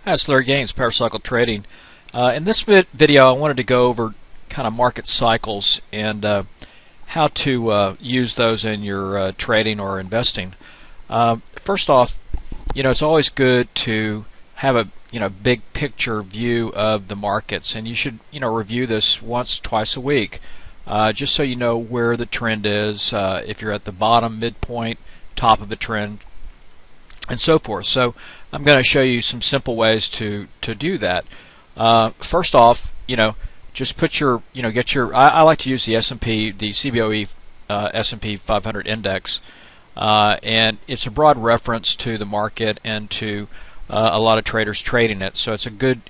Hi, it's Larry Gaines, Power Cycle Trading. In this video, I wanted to go over kind of market cycles and how to use those in your trading or investing. First off, it's always good to have a big picture view of the markets, and you should review this once, twice a week, just so you know where the trend is, if you're at the bottom, midpoint, top of the trend, and so forth. So I'm going to show you some simple ways to do that. First off, just put your, get your, I like to use the S&P, the CBOE S&P 500 index, and it's a broad reference to the market and to a lot of traders trading it. So it's a good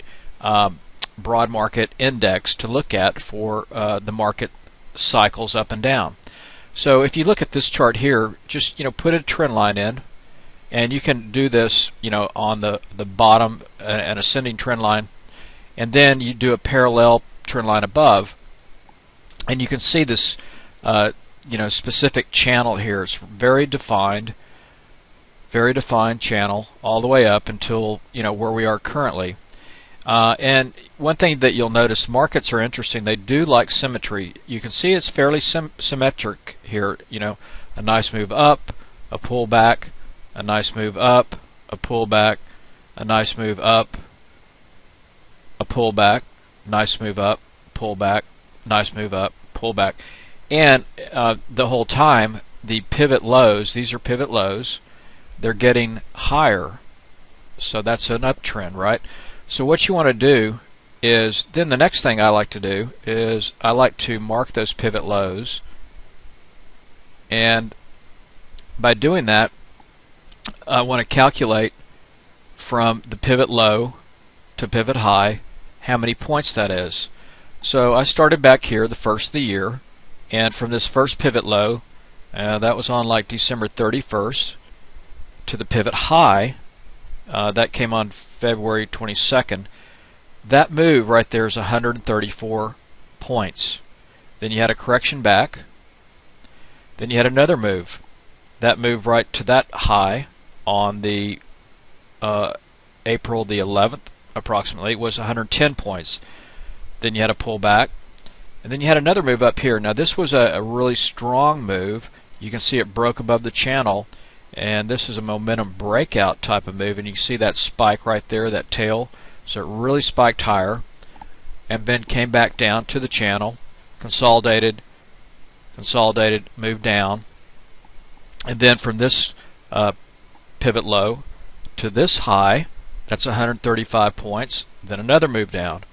broad market index to look at for the market cycles up and down. So if you look at this chart here, just put a trend line in. And you can do this, on the bottom, an ascending trend line, and then you do a parallel trend line above, and you can see this, specific channel here. It's very defined channel all the way up until where we are currently. And one thing that you'll notice, markets are interesting. They do like symmetry. You can see it's fairly symmetric here. A nice move up, a pullback. A nice move up, a pullback, a nice move up, a pullback, nice move up, pullback, nice move up, pullback. And the whole time, the pivot lows, these are pivot lows, they're getting higher. So that's an uptrend, right? So what you want to do is, then the next thing I like to do is I like to mark those pivot lows. And by doing that, I want to calculate from the pivot low to pivot high how many points that is. So I started back here the first of the year, and from this first pivot low, that was on like December 31st, to the pivot high, that came on February 22nd. That move right there is 134 points. Then you had a correction back. Then you had another move. That moved right to that high on the April the 11th, approximately. It was 110 points. Then you had a pullback, and then you had another move up here. Now this was a really strong move. You can see it broke above the channel, and this is a momentum breakout type of move, and you can see that spike right there, that tail. So it really spiked higher, and then came back down to the channel, consolidated, moved down, and then from this pivot low to this high, that's 135 points, then another move down,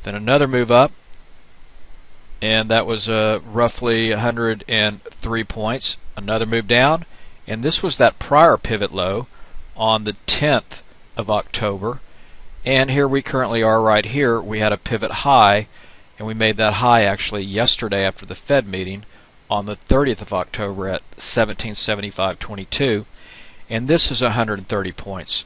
then another move up, and that was roughly 103 points, another move down, and this was that prior pivot low on the 10th of October, and here we currently are right here. We had a pivot high, and we made that high actually yesterday after the Fed meeting on the 30th of October at 1775.22, and this is 130 points.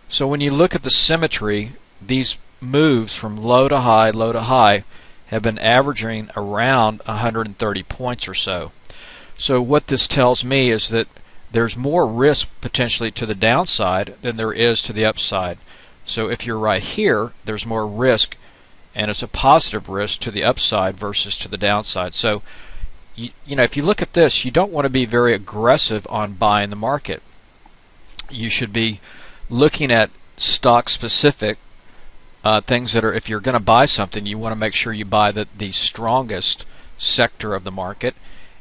So when you look at the symmetry, these moves from low to high have been averaging around 130 points or so. So what this tells me is that there's more risk potentially to the downside than there is to the upside. So if you're right here, there's more risk, and it's a positive risk to the upside versus to the downside. So if you look at this, you don't want to be very aggressive on buying the market. You should be looking at stock specific things that are, if you're going to buy something, you want to make sure you buy the strongest sector of the market.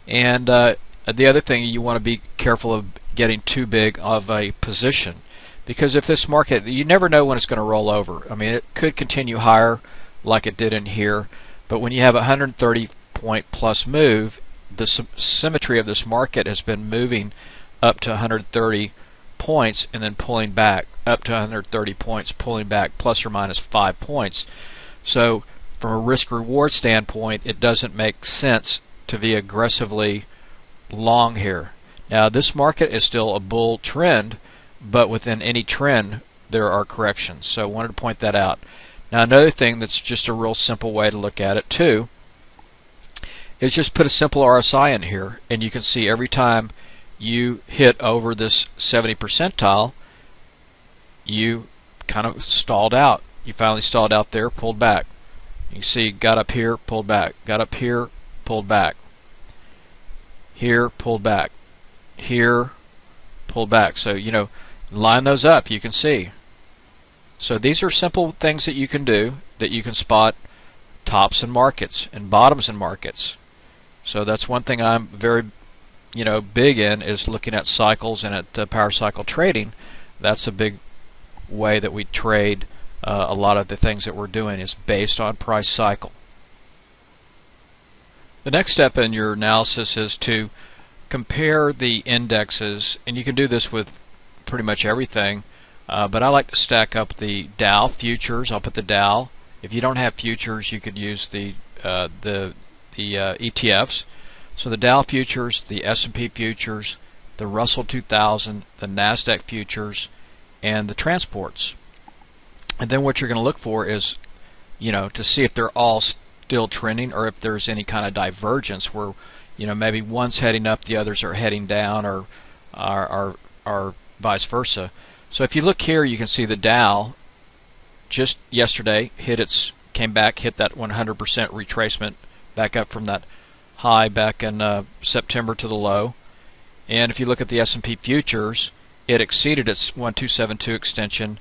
And the other thing, you want to be careful of getting too big of a position, because if this market, you never know when it's going to roll over. I mean, it could continue higher like it did in here, but when you have a 130 point plus move, the symmetry of this market has been moving up to 130 points and then pulling back, up to 130 points, pulling back plus or minus 5 points. So from a risk reward standpoint, it doesn't make sense to be aggressively long here. Now this market is still a bull trend, but within any trend there are corrections. So I wanted to point that out. Now another thing that's just a real simple way to look at it too is just put a simple RSI in here, and you can see every time you hit over this 70 percentile, you kind of stalled out. You finally stalled out there, pulled back. You can see got up here, pulled back, got up here, pulled back, here, pulled back, here, pulled back. So, you know, line those up, you can see. So these are simple things that you can do, that you can spot tops in markets and bottoms in markets. So that's one thing I'm very, you know, big in, is looking at cycles and at power cycle trading. That's a big way that we trade. A lot of the things that we're doing is based on price cycle. The next step in your analysis is to compare the indexes, and you can do this with pretty much everything, but I like to stack up the Dow futures. I'll put the Dow. If you don't have futures, you could use the ETFs. So the Dow futures, the S&P futures, the Russell 2000, the NASDAQ futures, and the transports. And then what you're going to look for is, you know, to see if they're all still trending, or if there's any kind of divergence where, you know, maybe one's heading up, the others are heading down, or vice versa. So if you look here, you can see the Dow just yesterday came back, hit that 100% retracement back up from that high back in September to the low. And if you look at the S&P futures, it exceeded its 1272 extension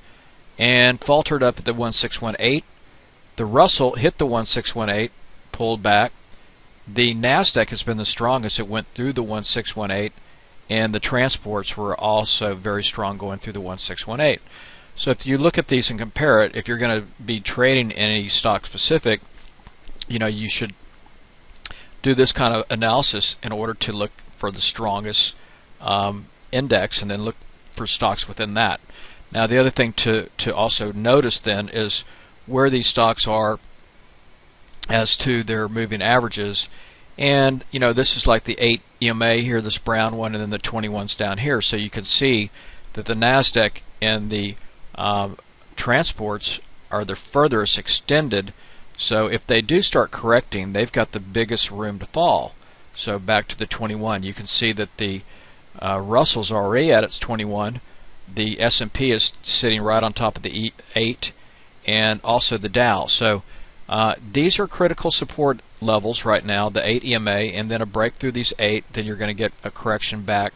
and faltered up at the 1618. The Russell hit the 1618, pulled back. The NASDAQ has been the strongest. It went through the 1618, and the transports were also very strong going through the 1618. So if you look at these and compare it, if you're going to be trading any stock specific, you know, you should do this kind of analysis in order to look for the strongest index, and then look for stocks within that. Now the other thing to also notice then is where these stocks are as to their moving averages. And you know, this is like the 8 EMA here, this brown one, and then the 21's down here. So you can see that the NASDAQ and the transports are the furthest extended. So if they do start correcting, they've got the biggest room to fall. So back to the 21, you can see that the Russell's already at its 21. The S&P is sitting right on top of the 8, and also the Dow. So these are critical support levels right now, the 8 EMA, and then a break through these 8, then you're going to get a correction back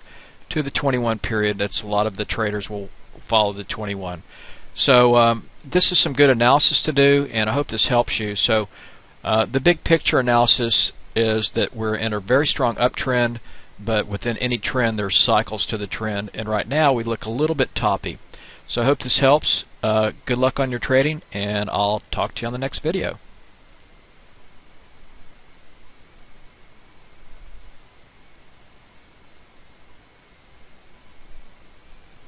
to the 21 period. That's a lot of the traders will follow the 21. So this is some good analysis to do, and I hope this helps you. So the big picture analysis is that we're in a very strong uptrend, but within any trend there's cycles to the trend, and right now we look a little bit toppy. So I hope this helps. Good luck on your trading, and I'll talk to you on the next video.